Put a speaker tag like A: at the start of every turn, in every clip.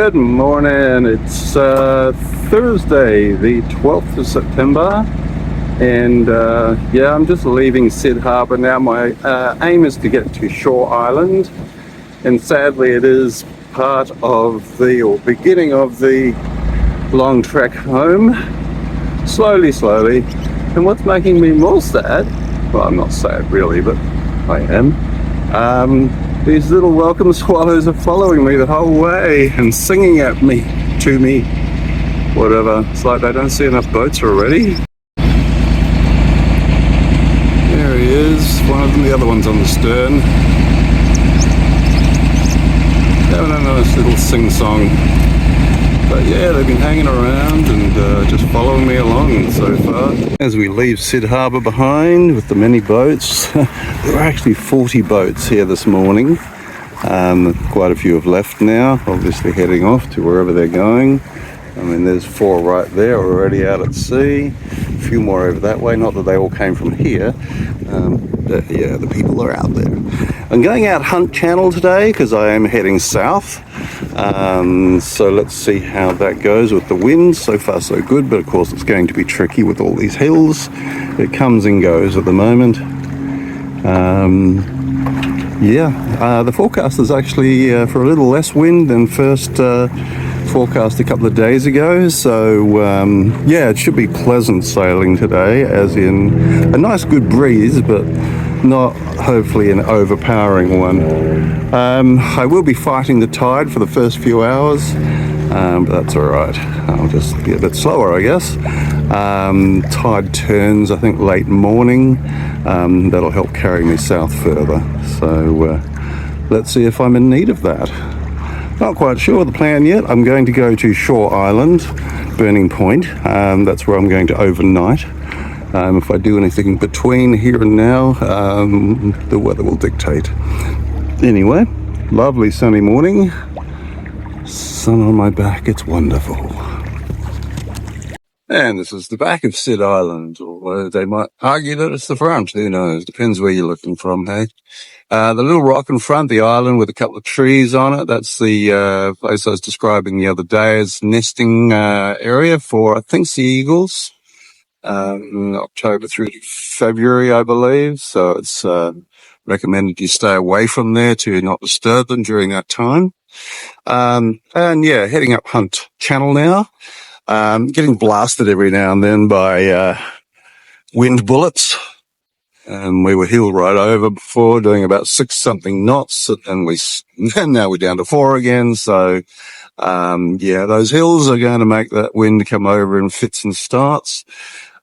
A: Good morning. It's Thursday, the 12th of September, and yeah, I'm just leaving Cid Harbour now. My aim is to get to Shore Island, and sadly it is part of the, or beginning of the long trek home, slowly. And what's making me more sad, well, I'm not sad really, but I am, these little welcome swallows are following me the whole way and singing at me, to me, whatever. It's like they don't see enough boats already. There he is, one of them, the other one's on the stern. Having a nice little sing-song. But yeah, they've been hanging around and just following me along so far. As we leave Cid Harbour behind with the many boats, there are actually 40 boats here this morning. Quite a few have left now, obviously heading off to wherever they're going. I mean, there's 4 right there already out at sea. A few more over that way, not that they all came from here. But yeah, the people are out there. I'm going out Hunt Channel today because I am heading south. So let's see how that goes with the wind. So far so good, but of course it's going to be tricky with all these hills. It comes and goes at the moment. The forecast is actually for a little less wind than first forecast a couple of days ago. So yeah, it should be pleasant sailing today, as in a nice good breeze, but not hopefully an overpowering one. I will be fighting the tide for the first few hours, but that's all right. I'll just be a bit slower, I guess. Tide turns, I think, late morning. That'll help carry me south further. So let's see if I'm in need of that. Not quite sure the plan yet. I'm going to go to Shore Island, Burning Point. That's where I'm going to overnight. If I do anything between here and now, the weather will dictate. Anyway, lovely sunny morning. Sun on my back, it's wonderful. And this is the back of Cid Island, or they might argue that it's the front. Who knows? Depends where you're looking from, hey? The little rock in front, the island with a couple of trees on it, that's the place I was describing the other day as nesting area for, I think, sea eagles. October through to February, I believe. So it's recommended you stay away from there to not disturb them during that time. And yeah, heading up Hunt Channel now. Getting blasted every now and then by wind bullets. We were heeled right over before, doing about 6-something knots, and now we're down to 4 again. So yeah, those hills are going to make that wind come over in fits and starts.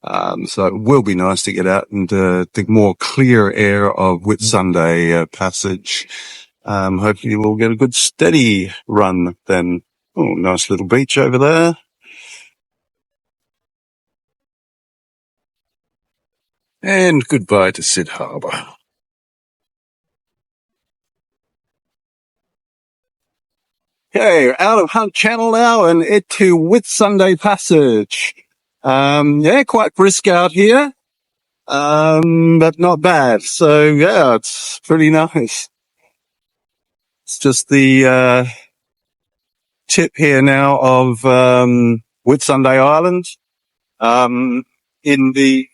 A: So it will be nice to get out and the more clear air of Whitsunday passage. Hopefully we'll get a good steady run then. Oh, nice little beach over there. And goodbye to Cid Harbour. Okay, out of Hunt Channel now and into Whitsunday Passage. Yeah, quite brisk out here, but not bad. So yeah, it's pretty nice. It's just the tip here now of Whitsunday Island, in the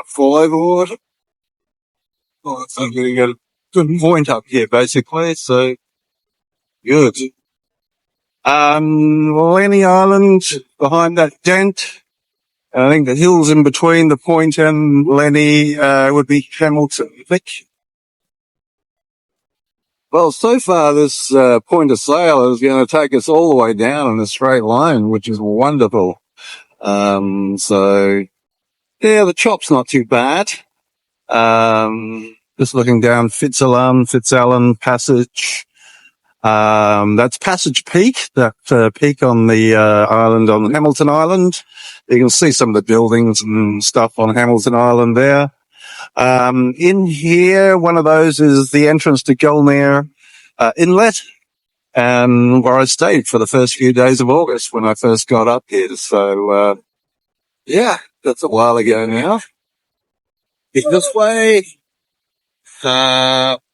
A: fall overboard. Oh, so I'm going to get a good point up here, basically. So good. Lenny Island behind that dent. I think the hills in between the point and Lenny would be Hamilton. Well, so far this point of sail is going to take us all the way down in a straight line, which is wonderful. So yeah, the chop's not too bad. Just looking down Fitzallen Passage. That's Passage Peak, that peak on the island on Hamilton Island. You can see some of the buildings and stuff on Hamilton Island there. In here, one of those is the entrance to Gulmere Inlet, and where I stayed for the first few days of August when I first got up here. So yeah, that's a while ago now. This way.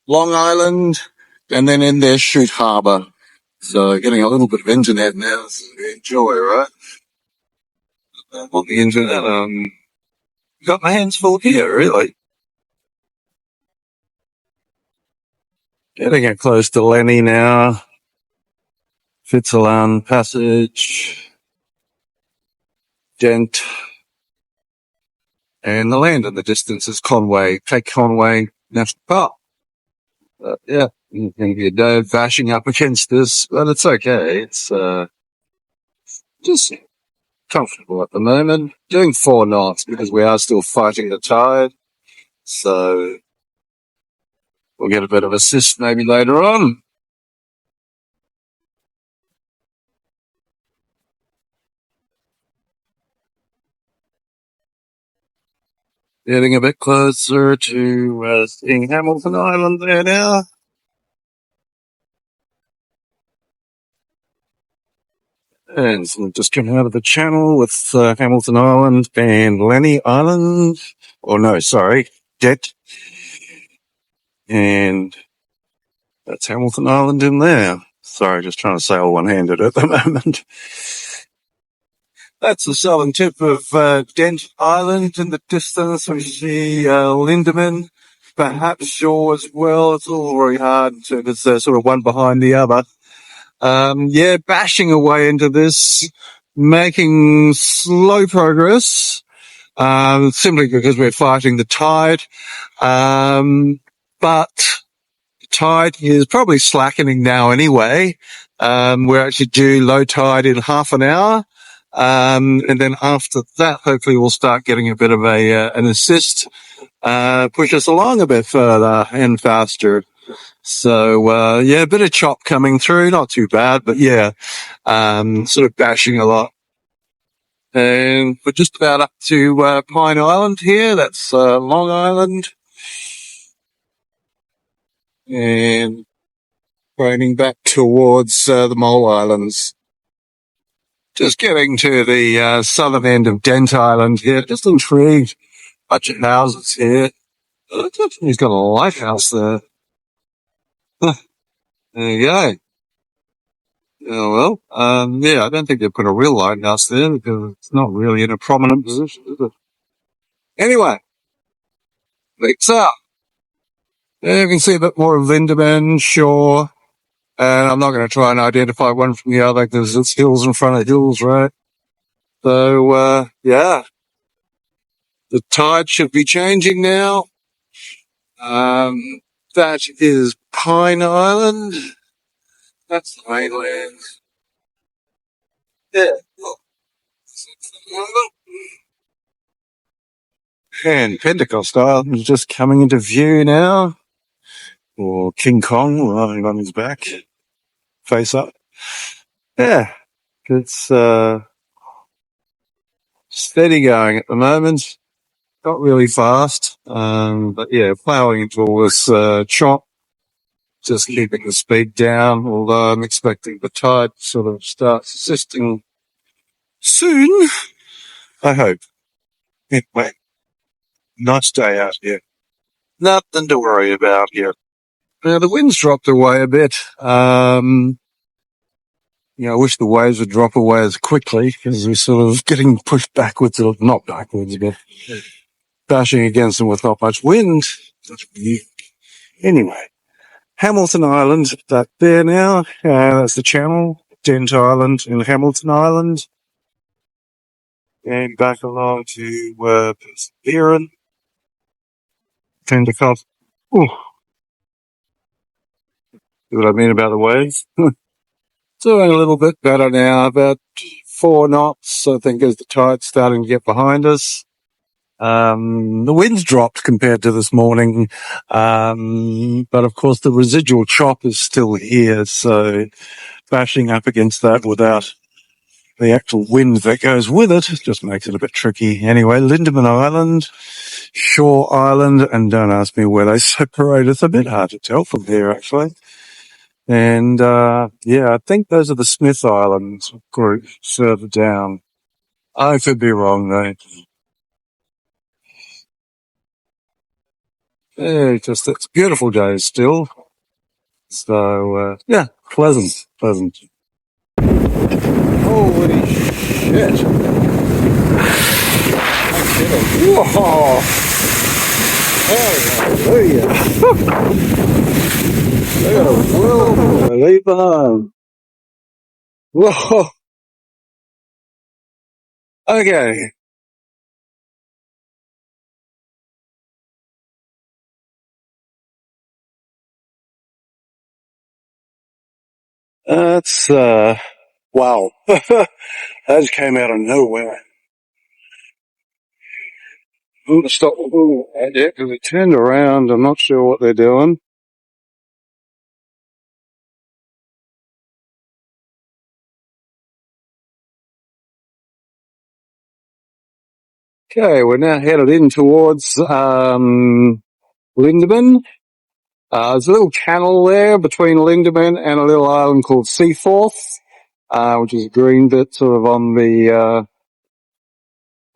A: Long Island, and then in there Cid Harbour. So getting a little bit of internet now, so enjoy, right? On the internet, got my hands full here, really. Getting it close to Lenny now. Fitzalan Passage, Dent, and the land in the distance is Conway, Cape Conway National Park. Yeah, you can get bashing up against this, but it's okay. It's just comfortable at the moment. Doing 4 knots because we are still fighting the tide. So we'll get a bit of assist maybe later on. Getting a bit closer to seeing Hamilton Island there now. And so we've just come out of the channel with Hamilton Island and Lenny Island. Oh, no, sorry, Det. And that's Hamilton Island in there. Sorry, just trying to sail one-handed at the moment. That's the southern tip of Dent Island in the distance. We see Lindeman, perhaps shore as well. It's all very hard because they're sort of one behind the other. Yeah, bashing away into this, making slow progress, simply because we're fighting the tide. But the tide is probably slackening now anyway. We're actually due low tide in half an hour. And then after that, hopefully we'll start getting a bit of an assist, push us along a bit further and faster. So, yeah, a bit of chop coming through, not too bad, but yeah, sort of bashing a lot. And we're just about up to, Pine Island here. That's, Long Island. And training back towards, the Mole Islands. Just getting to the, southern end of Dent Island here. Just intrigued. Bunch of houses here. He's got a lighthouse there. There you go. Oh, well, yeah, I don't think they've put a real lighthouse there because it's not really in a prominent position, is it? Anyway, leaks out. There you can see a bit more of Lindeman shore, and I'm not going to try and identify one from the other because it's hills in front of hills, right? So, yeah, the tide should be changing now. That is Pine Island. That's the mainland. Yeah, look. And Pentecost Island is just coming into view now. Or King Kong lying on his back, face up. Yeah, it's steady going at the moment. Not really fast, but yeah, plowing into all this chop, just keeping the speed down, although I'm expecting the tide sort of starts assisting soon, I hope. Anyway, nice day out here. Nothing to worry about here. Now, the wind's dropped away a bit. I wish the waves would drop away as quickly because we're sort of getting pushed backwards, or not backwards, but bashing against them with not much wind. Anyway, Hamilton Island, that there now. That's the channel. Dent Island and Hamilton Island. And back along to Perseverance. Pentecost. Ooh. See what I mean about the waves? Doing a little bit better now, about 4 knots, I think, as the tide's starting to get behind us. The wind's dropped compared to this morning, but of course the residual chop is still here, so bashing up against that without the actual wind that goes with it just makes it a bit tricky. Anyway, Lindeman Island, Shore Island, and don't ask me where they separate. It's a bit hard to tell from here, actually. And, yeah, I think those are the Smith Islands group further down. I could be wrong, though. Yeah, just it's a beautiful day still. So yeah, pleasant. Holy shit! Whoa! Hallelujah! Look at the world I leave behind. Whoa! Okay, that's wow. That just came out of nowhere. I'm gonna stop because they turned around. I'm not sure what they're doing. Okay, we're now headed in towards Lindeman. There's a little channel there between Lindeman and a little island called Seaforth, which is a green bit sort of on the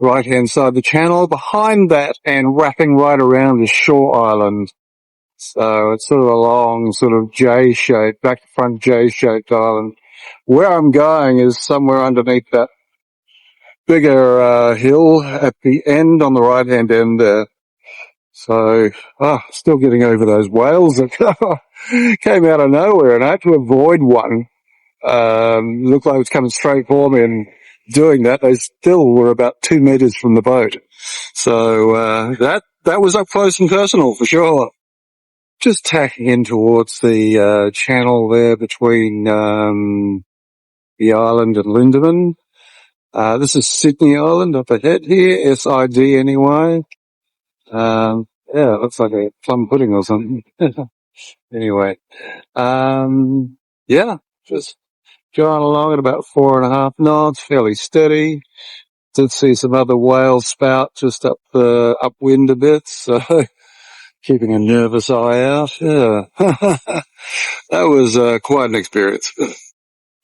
A: right-hand side of the channel. Behind that and wrapping right around is Shore Island. So it's sort of a long sort of J-shaped, back to front J-shaped island. Where I'm going is somewhere underneath that bigger hill at the end on the right-hand end there. So, still getting over those whales that came out of nowhere, and I had to avoid one. Looked like it was coming straight for me, and doing that, they still were about 2 meters from the boat. So, that was up close and personal for sure. Just tacking in towards the, channel there between, the island and Lindeman. This is Sydney Island up ahead here, SID anyway. Yeah, it looks like a plum pudding or something. Anyway, yeah, just going along at about 4.5 knots, fairly steady. Did see some other whales spout just up upwind a bit, so keeping a nervous eye out. Yeah, that was quite an experience.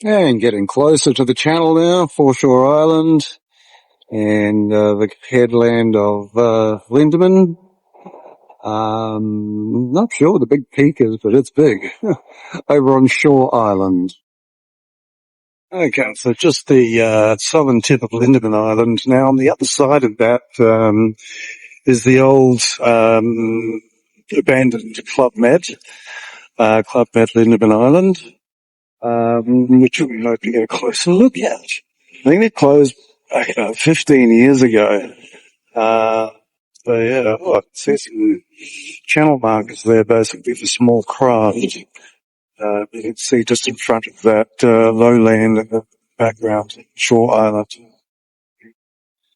A: And getting closer to the channel now, Foreshore Island and the headland of Lindeman. Not sure what the big peak is, but it's big. Over on Shore Island. Okay, so just the southern tip of Lindeman Island. Now, on the other side of that is the old abandoned Club Med Lindeman Island, which we'll be hoping to get a closer look at. I think it closed 15 years ago. So yeah, I see some channel markers there, basically for small craft. You can see just in front of that lowland in the background, Shore Island.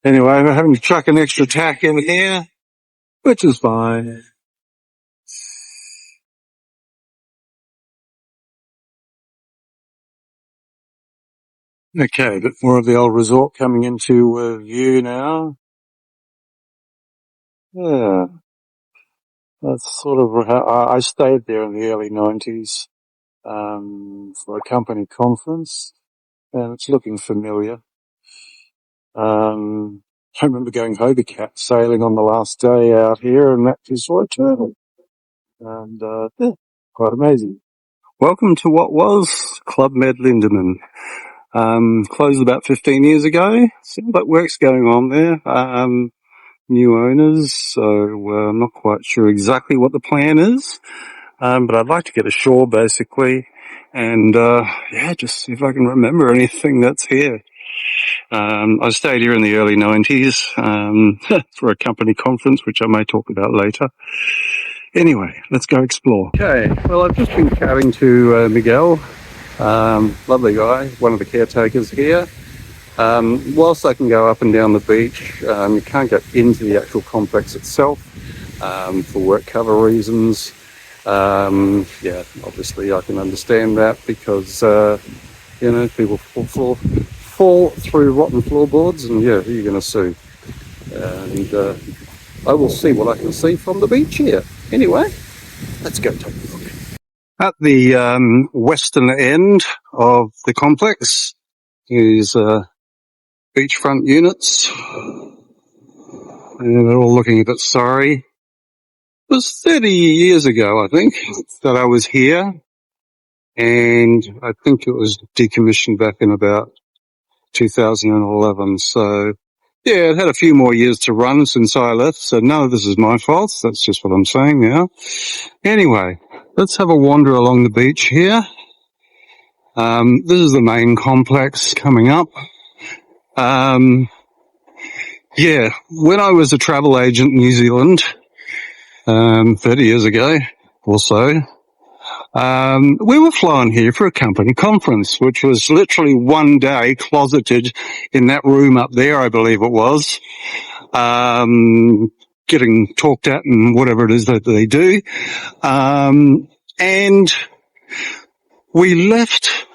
A: Anyway, we're having to chuck an extra tack in here, which is fine. Okay, a bit more of the old resort coming into view now. Yeah, that's sort of how I stayed there in the early 90s for a company conference, and it's looking familiar. I remember going Hobiecat sailing on the last day out here, and that is what eternal. And yeah, quite amazing. Welcome to what was Club Med Lindeman. Closed about 15 years ago. Seems like work's going on there. New owners, so I'm not quite sure exactly what the plan is. But I'd like to get ashore basically, and yeah, just see if I can remember anything that's here. I stayed here in the early 90s for a company conference, which I may talk about later. Anyway, let's go explore. Okay, well, I've just been chatting to Miguel, lovely guy, one of the caretakers here. Whilst I can go up and down the beach, you can't get into the actual complex itself for work cover reasons. Yeah, obviously I can understand that because, people fall through rotten floorboards, and yeah, who are you going to sue? And I will see what I can see from the beach here. Anyway, let's go take a look. At the western end of the complex is beachfront units, and they're all looking a bit sorry. It was 30 years ago, I think, that I was here. And I think it was decommissioned back in about 2011. So, yeah, it had a few more years to run since I left. So none of this is my fault. That's just what I'm saying now. Anyway, let's have a wander along the beach here. This is the main complex coming up. Yeah, when I was a travel agent in New Zealand, 30 years ago or so, we were flown here for a company conference, which was literally one day closeted in that room up there, I believe it was, getting talked at and whatever it is that they do. And we left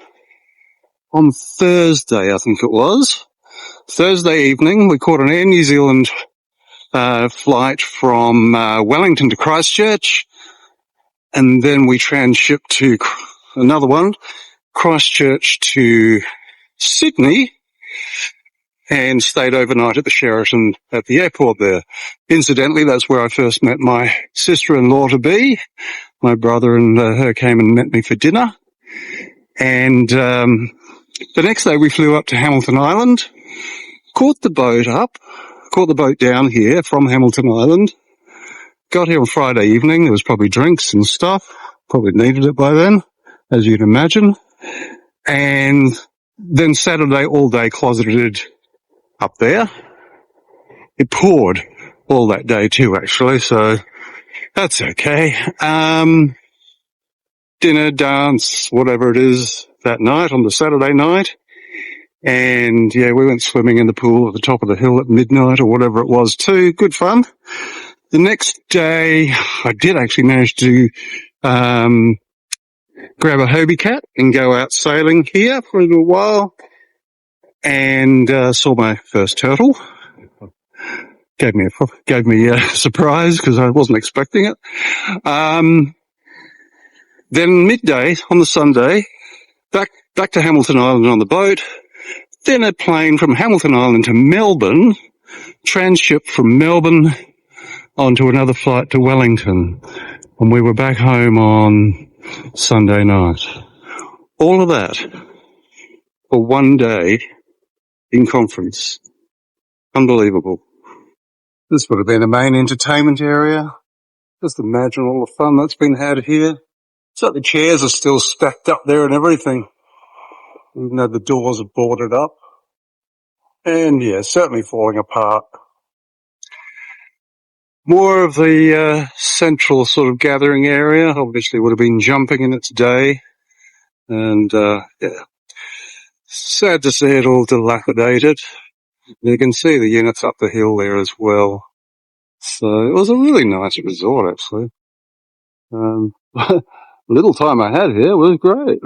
A: on Thursday, I think it was. Thursday evening, we caught an Air New Zealand flight from Wellington to Christchurch, and then we transshipped to another one, Christchurch to Sydney, and stayed overnight at the Sheraton at the airport there. Incidentally, that's where I first met my sister-in-law-to-be. My brother and her came and met me for dinner. And the next day we flew up to Hamilton Island, caught the boat down here from Hamilton Island, got here on Friday evening. There was probably drinks and stuff, probably needed it by then, as you'd imagine. And then Saturday all day closeted up there. It poured all that day too, actually, so that's okay. Dinner, dance, whatever it is that night on the Saturday night. And yeah, we went swimming in the pool at the top of the hill at midnight or whatever it was too. Good fun. The next day, I did actually manage to grab a Hobie cat and go out sailing here for a little while, and saw my first turtle. Gave me a surprise because I wasn't expecting it. Then midday on the Sunday, back to Hamilton Island on the boat. Then a plane from Hamilton Island to Melbourne, transshipped from Melbourne onto another flight to Wellington. And we were back home on Sunday night. All of that for one day in conference. Unbelievable. This would have been the main entertainment area. Just imagine all the fun that's been had here. So the chairs are still stacked up there and everything, even though the doors are boarded up. And yeah, certainly falling apart. More of the central sort of gathering area obviously would have been jumping in its day. And yeah, sad to see it all dilapidated. You can see the units up the hill there as well. So it was a really nice resort, actually. Little time I had here was great.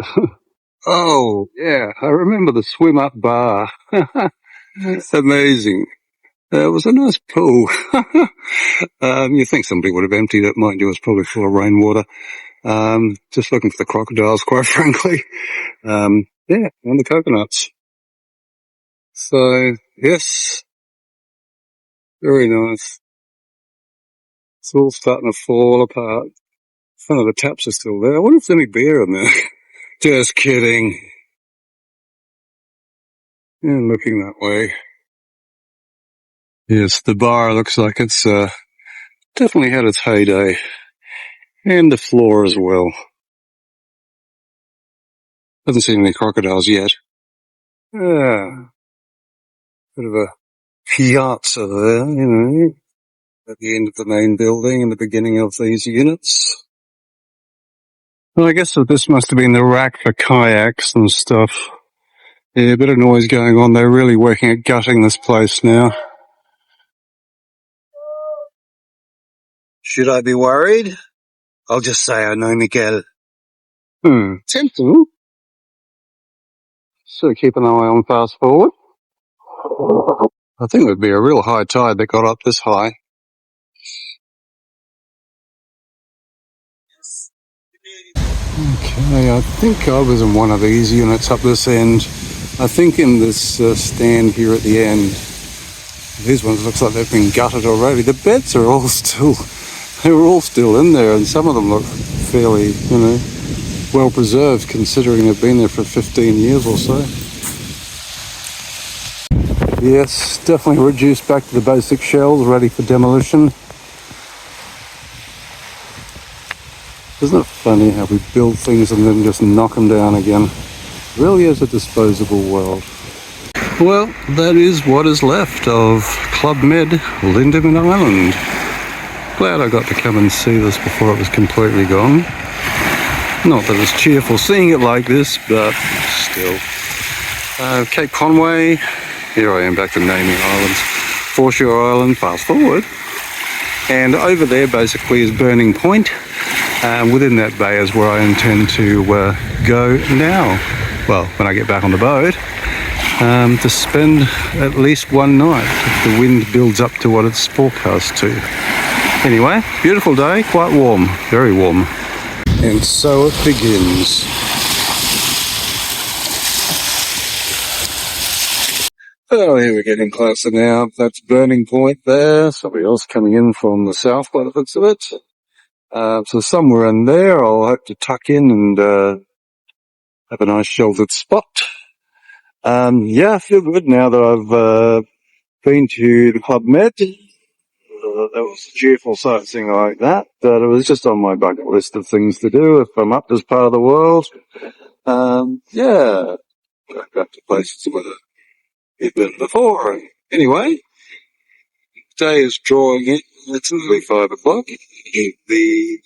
A: Oh, yeah, I remember the swim-up bar. It's amazing. It was a nice pool. You think somebody would have emptied it. Mind you, it was probably full of rainwater. Just looking for the crocodiles, quite frankly. Yeah, and the coconuts. So, yes, very nice. It's all starting to fall apart. Some of the taps are still there. I wonder if there's any beer in there. Just kidding. Yeah, looking that way. Yes, the bar looks like it's definitely had its heyday. And the floor as well. Haven't seen any crocodiles yet. Yeah. Bit of a piazza there, you know, at the end of the main building and the beginning of these units. Well, I guess that this must have been the rack for kayaks and stuff. Yeah, a bit of noise going on. They're really working at gutting this place now. Should I be worried? I'll just say I know Miguel. Tempting. So keep an eye on fast forward. I think it would be a real high tide that got up this high. Okay, I think I was in one of these units up this end. I think in this stand here at the end. These ones looks like they've been gutted already. The beds are all still they were all still in there, and some of them look fairly, well preserved, considering they've been there for 15 years or so. Yes, definitely reduced back to the basic shells, ready for demolition. Isn't it funny how we build things and then just knock them down again? It really is a disposable world. Well, that is what is left of Club Med Lindemann Island. Glad I got to come and see this before it was completely gone. Not that it's cheerful seeing it like this, but still. Cape Conway, here I am back to naming islands. Foreshore Island, fast forward. And over there basically is Burning Point. Within that bay is where I intend to go now. Well, when I get back on the boat, to spend at least one night if the wind builds up to what it's forecast to. Anyway, beautiful day, quite warm, very warm. And so it begins. Oh, here we're getting closer now. That's Burning Point there. Somebody else coming in from the south by the looks of it. So somewhere in there I'll hope to tuck in and have a nice sheltered spot. Yeah, I feel good now that I've been to the Club Med. That was cheerful sightseeing like that, but it was just on my bucket list of things to do if I'm up this part of the world. Yeah, go back to places where I've been before. Anyway, day is drawing in. It's nearly 5 o'clock. The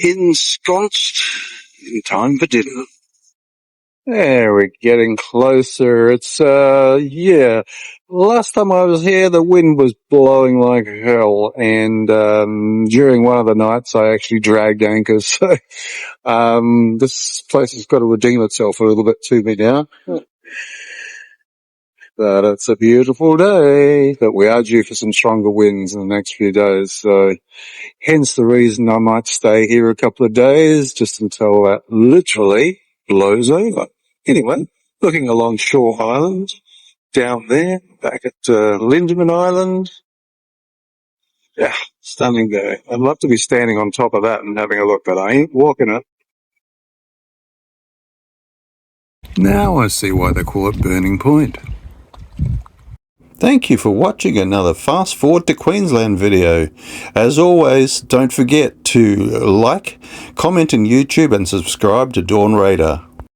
A: ensconced in time for dinner. There, we're getting closer. It's, yeah. Last time I was here, the wind was blowing like hell, and during one of the nights, I actually dragged anchors. So, this place has got to redeem itself a little bit to me now. But it's a beautiful day. But we are due for some stronger winds in the next few days, so hence the reason I might stay here a couple of days, just until that literally blows over. Anyway, looking along Shore Island, down there, back at Lindeman Island. Yeah, stunning day. I'd love to be standing on top of that and having a look, but I ain't walking it. Now I see why they call it Burning Point. Thank you for watching another Fast Forward to Queensland video. As always, don't forget to like, comment on YouTube and subscribe to Dawn Radar.